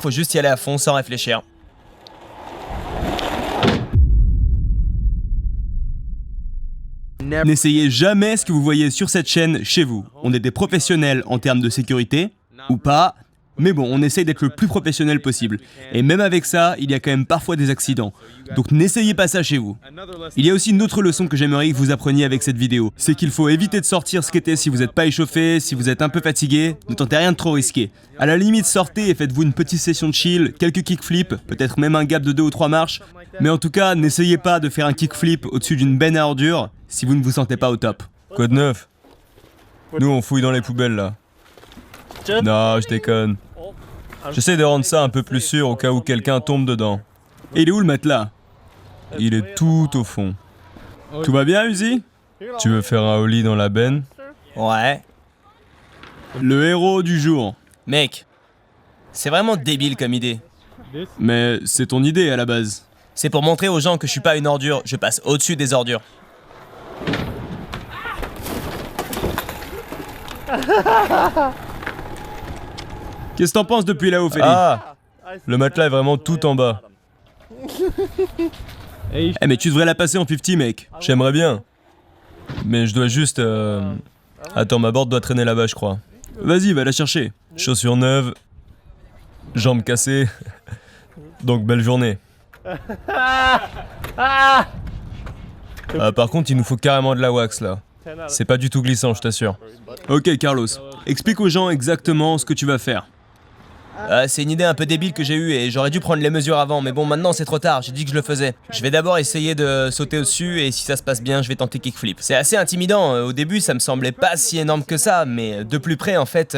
faut juste y aller à fond sans réfléchir. N'essayez jamais ce que vous voyez sur cette chaîne chez vous. On est des professionnels en termes de sécurité, ou pas, mais bon, on essaye d'être le plus professionnel possible. Et même avec ça, il y a quand même parfois des accidents. Donc n'essayez pas ça chez vous. Il y a aussi une autre leçon que j'aimerais que vous appreniez avec cette vidéo. C'est qu'il faut éviter de sortir skater si vous n'êtes pas échauffé, si vous êtes un peu fatigué, ne tentez rien de trop risqué. À la limite, sortez et faites-vous une petite session de chill, quelques kickflips, peut-être même un gap de 2 ou 3 marches. Mais en tout cas, n'essayez pas de faire un kickflip au-dessus d'une benne à ordures si vous ne vous sentez pas au top. Quoi de neuf? Nous on fouille dans les poubelles là. Non, je déconne. J'essaie de rendre ça un peu plus sûr au cas où quelqu'un tombe dedans. Et il est où le matelas? Il est tout au fond. Tout va bien, Uzi? Tu veux faire un ollie dans la benne? Ouais. Le héros du jour. Mec, c'est vraiment débile comme idée. Mais c'est ton idée à la base. C'est pour montrer aux gens que je suis pas une ordure, je passe au-dessus des ordures. Qu'est-ce que t'en penses depuis là-haut, Feli? Ah! Le matelas est vraiment tout en bas. Eh mais tu devrais la passer en 50, mec. J'aimerais bien. Mais je dois juste... Attends, ma board doit traîner là-bas, je crois. Vas-y, va la chercher. Chaussures neuves. Jambes cassées. Donc belle journée. Ah, par contre, il nous faut carrément de la wax là. C'est pas du tout glissant, je t'assure. Ok, Carlos. Explique aux gens exactement ce que tu vas faire. C'est une idée un peu débile que j'ai eue et j'aurais dû prendre les mesures avant, mais bon, maintenant c'est trop tard, j'ai dit que je le faisais. Je vais d'abord essayer de sauter au-dessus et si ça se passe bien, je vais tenter kickflip. C'est assez intimidant, au début ça me semblait pas si énorme que ça, mais de plus près en fait,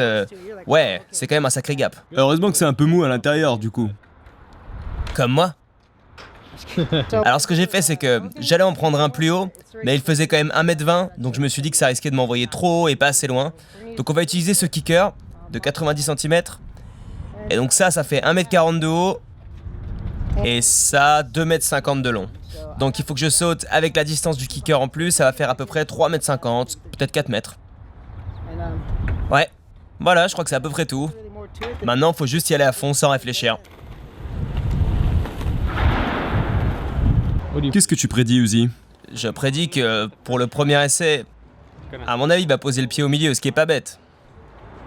ouais, c'est quand même un sacré gap. Heureusement que c'est un peu mou à l'intérieur, du coup. Comme moi. Alors ce que j'ai fait c'est que j'allais en prendre un plus haut, mais il faisait quand même 1m20, donc je me suis dit que ça risquait de m'envoyer trop haut et pas assez loin. Donc on va utiliser ce kicker de 90 cm. Et donc ça fait 1m40 de haut et ça 2m50 de long. Donc il faut que je saute avec la distance du kicker en plus, ça va faire à peu près 3m50, peut-être 4 mètres. Ouais, voilà, je crois que c'est à peu près tout. Maintenant, faut juste y aller à fond sans réfléchir. Qu'est-ce que tu prédis, Uzi? Je prédis que pour le premier essai, à mon avis, il va poser le pied au milieu, ce qui est pas bête.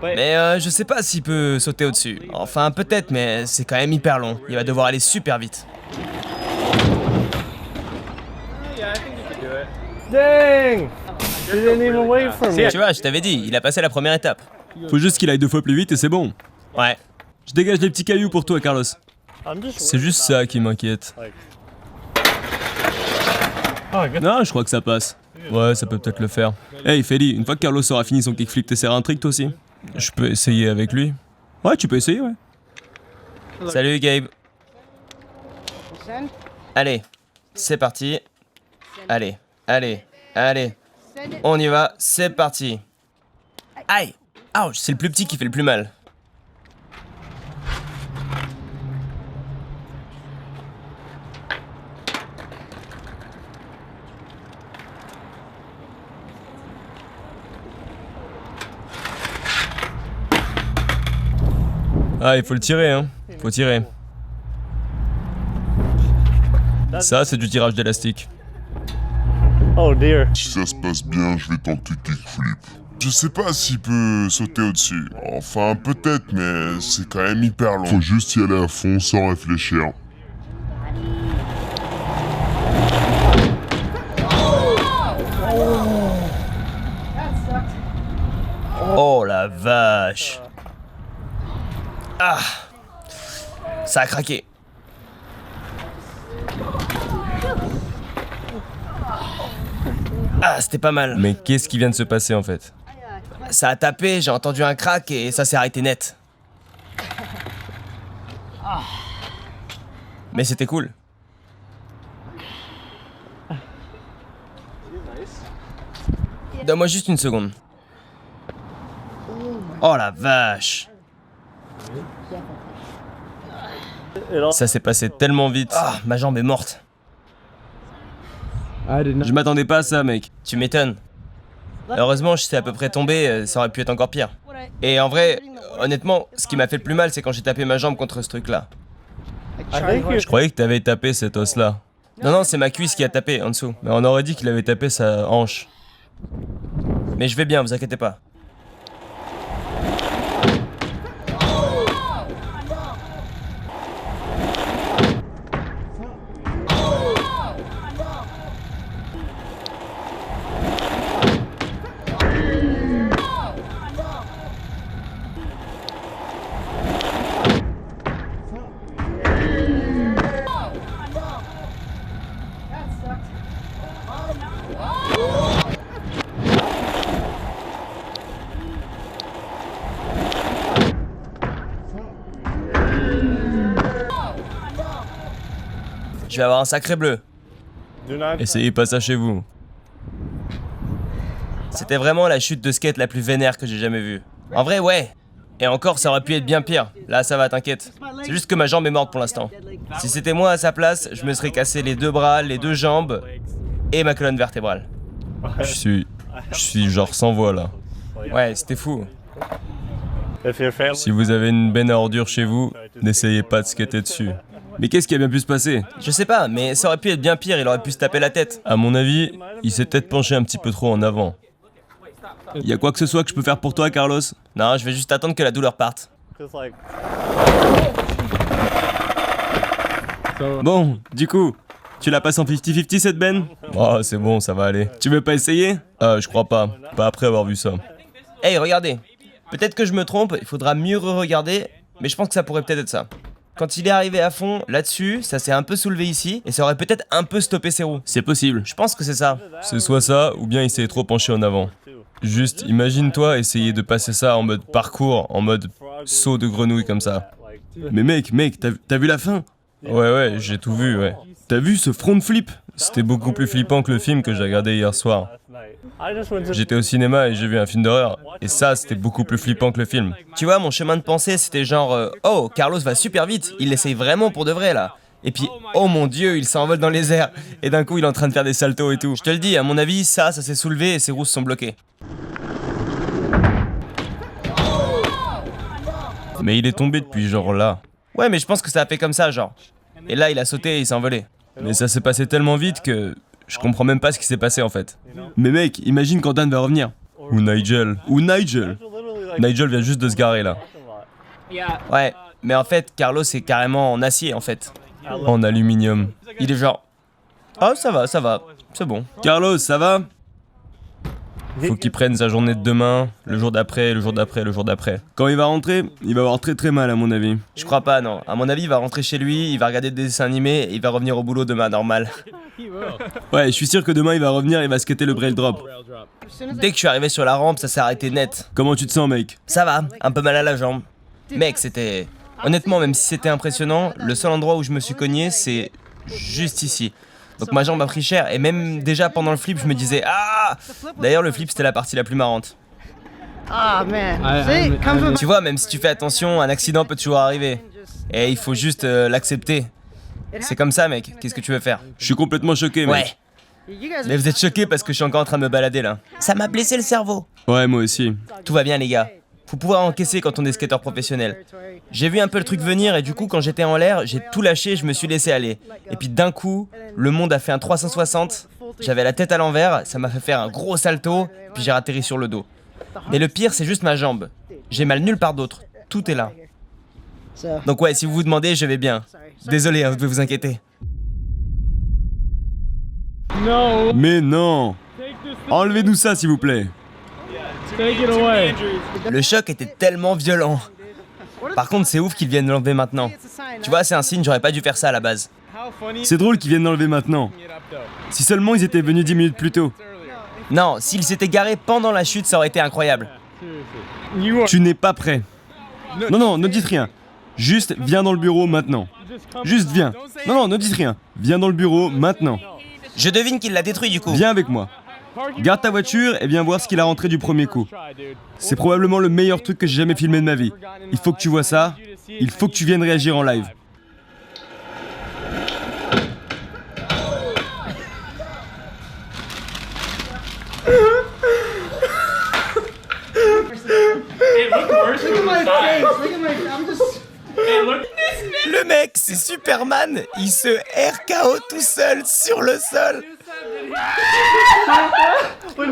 Mais je sais pas s'il peut sauter au-dessus. Enfin, peut-être, mais c'est quand même hyper long. Il va devoir aller super vite. Dang! Didn't even wait for me. Tu vois, je t'avais dit, il a passé la première étape. Faut juste qu'il aille 2 fois plus vite et c'est bon. Ouais. Je dégage les petits cailloux pour toi, Carlos. C'est juste ça qui m'inquiète. Non, je crois que ça passe. Ouais, ça peut peut-être le faire. Hey, Feli, une fois que Carlos aura fini son kickflip, t'essaieras un trick toi aussi? Je peux essayer avec lui. Ouais, tu peux essayer, ouais. Salut Gabe. Allez, c'est parti. Allez, allez, allez. On y va, c'est parti. Aïe! Ouch, c'est le plus petit qui fait le plus mal. Ah, il faut le tirer, hein. Faut tirer. Ça, c'est du tirage d'élastique. Oh dear. Si ça se passe bien, je vais tenter kickflip. Je sais pas s'il peut sauter au-dessus. Enfin, peut-être, mais c'est quand même hyper long. Faut juste y aller à fond sans réfléchir. Oh la vache. Ah! Ça a craqué. Ah, c'était pas mal. Mais qu'est-ce qui vient de se passer en fait? Ça a tapé, j'ai entendu un crack et ça s'est arrêté net. Mais c'était cool. Donne-moi juste une seconde. Oh la vache. Ça s'est passé tellement vite. Ah, ma jambe est morte. Je m'attendais pas à ça, mec. Tu m'étonnes. Heureusement, je sais à peu près tomber, ça aurait pu être encore pire. Et en vrai, honnêtement, ce qui m'a fait le plus mal, c'est quand j'ai tapé ma jambe contre ce truc-là. Je croyais que t'avais tapé cet os-là. Non, non, c'est ma cuisse qui a tapé en dessous. Mais on aurait dit qu'il avait tapé sa hanche. Mais je vais bien, vous inquiétez pas. Je vais avoir un sacré bleu. Do not. Essayez pas ça chez vous. C'était vraiment la chute de skate la plus vénère que j'ai jamais vue. En vrai, ouais. Et encore, ça aurait pu être bien pire. Là, ça va, t'inquiète. C'est juste que ma jambe est morte pour l'instant. Si c'était moi à sa place, je me serais cassé les 2 bras, les 2 jambes et ma colonne vertébrale. Je suis genre sans voix là. Ouais, c'était fou. If your family. Si vous avez une benne à ordures chez vous, n'essayez pas de skater dessus. Mais qu'est-ce qui a bien pu se passer? Je sais pas, mais ça aurait pu être bien pire, il aurait pu se taper la tête. À mon avis, il s'est peut-être penché un petit peu trop en avant. Y a quoi que ce soit que je peux faire pour toi, Carlos? Non, je vais juste attendre que la douleur parte. Just like. Bon, du coup, tu la passes en 50-50 cette benne? Oh, c'est bon, ça va aller. Tu veux pas essayer? Je crois pas. Pas après avoir vu ça. Hey, regardez. Peut-être que je me trompe, il faudra mieux re-regarder, mais je pense que ça pourrait peut-être être ça. Quand il est arrivé à fond, là-dessus, ça s'est un peu soulevé ici, et ça aurait peut-être un peu stoppé ses roues. C'est possible. Je pense que c'est ça. C'est soit ça, ou bien il s'est trop penché en avant. Juste, imagine-toi essayer de passer ça en mode parcours, en mode saut de grenouille comme ça. Mais mec, t'as vu la fin? Ouais, j'ai tout vu, ouais. T'as vu ce front flip? C'était beaucoup plus flippant que le film que j'ai regardé hier soir. I just went to. J'étais au cinéma et j'ai vu un film d'horreur, et ça, c'était beaucoup plus flippant que le film. Tu vois, mon chemin de pensée, c'était genre oh, Carlos va super vite, il l'essaye vraiment pour de vrai là. Et puis, oh mon dieu, il s'envole dans les airs, et d'un coup, il est en train de faire des saltos et tout. Je te le dis, à mon avis, ça s'est soulevé et ses roues se sont bloquées. Mais il est tombé depuis genre là. Ouais, mais je pense que ça a fait comme ça, genre. Et là, il a sauté et il s'est envolé. Mais ça s'est passé tellement vite que je comprends même pas ce qui s'est passé en fait. Mais mec, imagine quand Dan va revenir. Ou Nigel. Ou Nigel. Literally like. Nigel vient juste de se garer là. Ouais, mais en fait, Carlos est carrément en acier, en fait. En aluminium. Il est genre... Oh, ça va, c'est bon. Carlos, ça va? Faut qu'il prenne sa journée de demain, le jour d'après, le jour d'après, le jour d'après. Quand il va rentrer, il va avoir très très mal à mon avis. Je crois pas, non. À mon avis, il va rentrer chez lui, il va regarder des dessins animés et il va revenir au boulot demain, normal. Ouais, je suis sûr que demain il va revenir et il va skater le braille drop. Dès que je suis arrivé sur la rampe, ça s'est arrêté net. Comment tu te sens, mec? Ça va, un peu mal à la jambe. Mec, c'était... Honnêtement, même si c'était impressionnant, le seul endroit où je me suis cogné, c'est juste ici. Donc ma jambe a pris cher, et même déjà pendant le flip, je me disais « Ah !» D'ailleurs, le flip, c'était la partie la plus marrante. Ah man. See, come from Tu vois, même si tu fais attention, un accident peut toujours arriver. Et il faut juste l'accepter. C'est comme ça, mec. Qu'est-ce que tu veux faire? Je suis complètement choqué, mec. Ouais. you guys. Mais vous êtes choqués parce que je suis encore en train de me balader là. Ça m'a blessé le cerveau. Ouais, moi aussi. Tout va bien, les gars. Faut pouvoir encaisser quand on est skateur professionnel. J'ai vu un peu le truc venir et du coup, quand j'étais en l'air, j'ai tout lâché, je me suis laissé aller. Et puis d'un coup, le monde a fait un 360. J'avais la tête à l'envers, ça m'a fait faire un gros salto, puis j'ai atterri sur le dos. Mais le pire, c'est juste ma jambe. J'ai mal nulle part d'autre. Tout est là. So, Donc ouais, si vous vous demandez, je vais bien. Désolé, hein, vous devez vous inquiéter. No. Mais non! Enlevez-nous ça, s'il vous plaît. Take it away. Le choc était tellement violent. Par contre, c'est ouf qu'ils viennent l'enlever maintenant. Tu vois, c'est un signe, j'aurais pas dû faire ça à la base. How funny. C'est drôle qu'ils viennent l'enlever maintenant. It up though. Si seulement ils étaient venus 10 minutes plus tôt. Non, s'il s'était garé pendant la chute, ça aurait été incroyable. Seriously. You are. Tu n'es pas prêt. Non, ne dites rien. Juste viens dans le bureau maintenant. Juste viens. Non, ne dites rien. Viens dans le bureau maintenant. Je devine qu'il l'a détruit du coup. Viens avec moi. Garde ta voiture et viens voir ce qu'il a rentré du premier coup. C'est probablement le meilleur truc que j'ai jamais filmé de ma vie. Il faut que tu vois ça. Il faut que tu viennes réagir en live. It Le mec, c'est Superman, il se RKO tout seul sur le sol.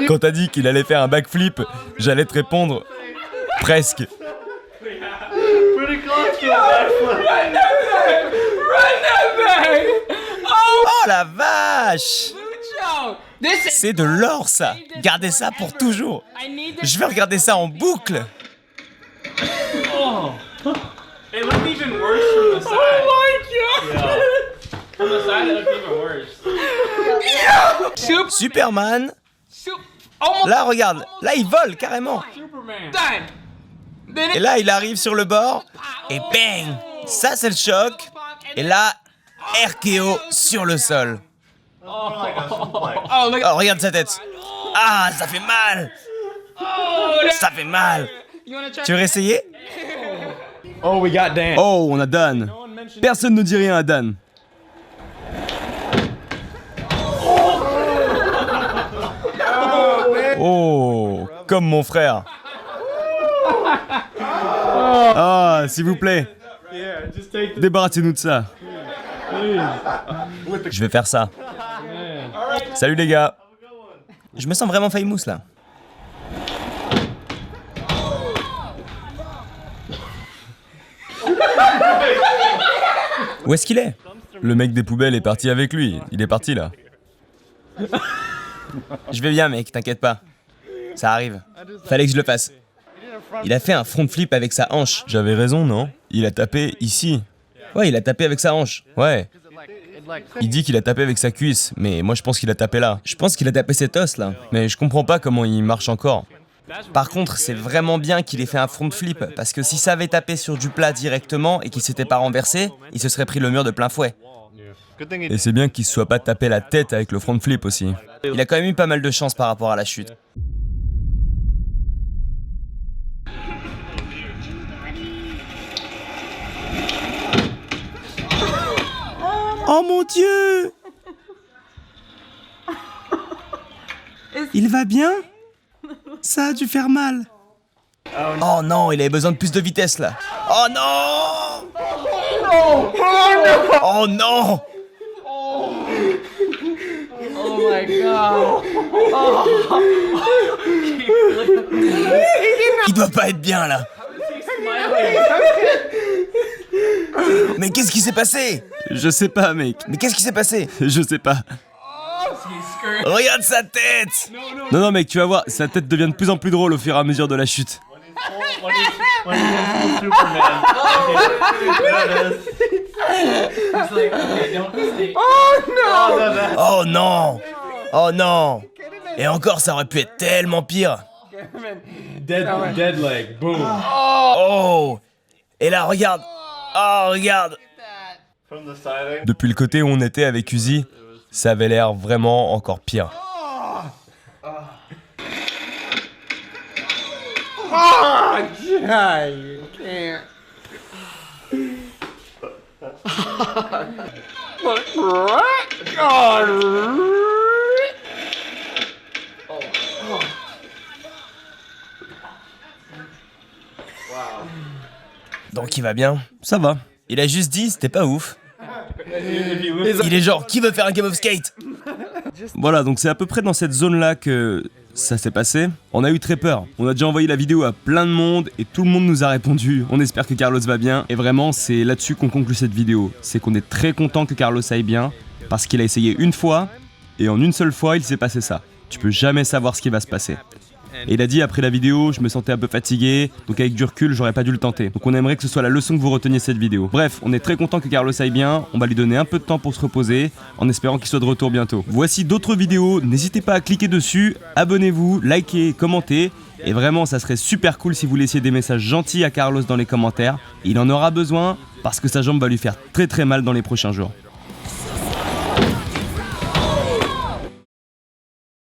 Quand t'as dit qu'il allait faire un backflip, j'allais te répondre presque. Oh la vache! C'est de l'or ça! Gardez ça pour toujours! Je vais regarder ça en boucle! It looked even worse from the side. Oh my god! From the side, it looked even worse. Superman! Là, regarde! Là, il vole carrément! Superman. Et là, il arrive sur le bord, et bang! Ça, c'est le choc! Et là, RKO sur le sol. Oh, regarde sa tête! Ah, ça fait mal! Ça fait mal! Tu veux réessayer? Oh, we got Dan. Oh, on a Dan. Personne ne dit rien à Dan. Oh, comme mon frère. Ah, s'il vous plaît. Débarrassez-nous de ça. Je vais faire ça. Salut les gars. Je me sens vraiment famous là. Où est-ce qu'il est? Le mec des poubelles est parti avec lui. Il est parti là. Je vais bien, mec, t'inquiète pas. Ça arrive. Fallait que je le fasse. Il a fait un front flip avec sa hanche. J'avais raison, non? Il a tapé ici. Ouais, il a tapé avec sa hanche. Ouais. Il dit qu'il a tapé avec sa cuisse, mais moi je pense qu'il a tapé là. Je pense qu'il a tapé cet os là. Mais je comprends pas comment il marche encore. Par contre, c'est vraiment bien qu'il ait fait un front flip, parce que si ça avait tapé sur du plat directement et qu'il s'était pas renversé, il se serait pris le mur de plein fouet. Et c'est bien qu'il se soit pas tapé la tête avec le front flip aussi. Il a quand même eu pas mal de chance par rapport à la chute. Oh mon Dieu! Il va bien? Ça a dû faire mal. Oh non, il avait besoin de plus de vitesse là. Oh non! Oh non! Oh my god. Il doit pas être bien là. Mais qu'est-ce qui s'est passé? Je sais pas, mec. Mais qu'est-ce qui s'est passé? Je sais pas. Regarde sa tête! Non, non, mec, tu vas voir, sa tête devient de plus en plus drôle au fur et à mesure de la chute. When he's Superman. He's like, okay, don't stay. Oh non! Oh non! Et encore, ça aurait pu être tellement pire. Dead leg. Boom. Oh! Et là, regarde! Oh, regarde! From the siding. Depuis le côté où on était avec Uzi, ça avait l'air vraiment encore pire. Donc il va bien. Ça va. Il a juste dit, c'était pas ouf. Il est genre, qui veut faire un game of skate? Voilà, donc c'est à peu près dans cette zone-là que ça s'est passé. On a eu très peur. On a déjà envoyé la vidéo à plein de monde et tout le monde nous a répondu. On espère que Carlos va bien. Et vraiment, c'est là-dessus qu'on conclut cette vidéo. C'est qu'on est très content que Carlos aille bien parce qu'il a essayé une fois et en une seule fois, il s'est passé ça. Tu peux jamais savoir ce qui va se passer. Et il a dit après la vidéo, je me sentais un peu fatigué, donc avec du recul, j'aurais pas dû le tenter. Donc on aimerait que ce soit la leçon que vous reteniez de cette vidéo. Bref, on est très content que Carlos aille bien, on va lui donner un peu de temps pour se reposer, en espérant qu'il soit de retour bientôt. Voici d'autres vidéos, n'hésitez pas à cliquer dessus, abonnez-vous, likez, commentez, et vraiment ça serait super cool si vous laissiez des messages gentils à Carlos dans les commentaires. Il en aura besoin, parce que sa jambe va lui faire très mal dans les prochains jours.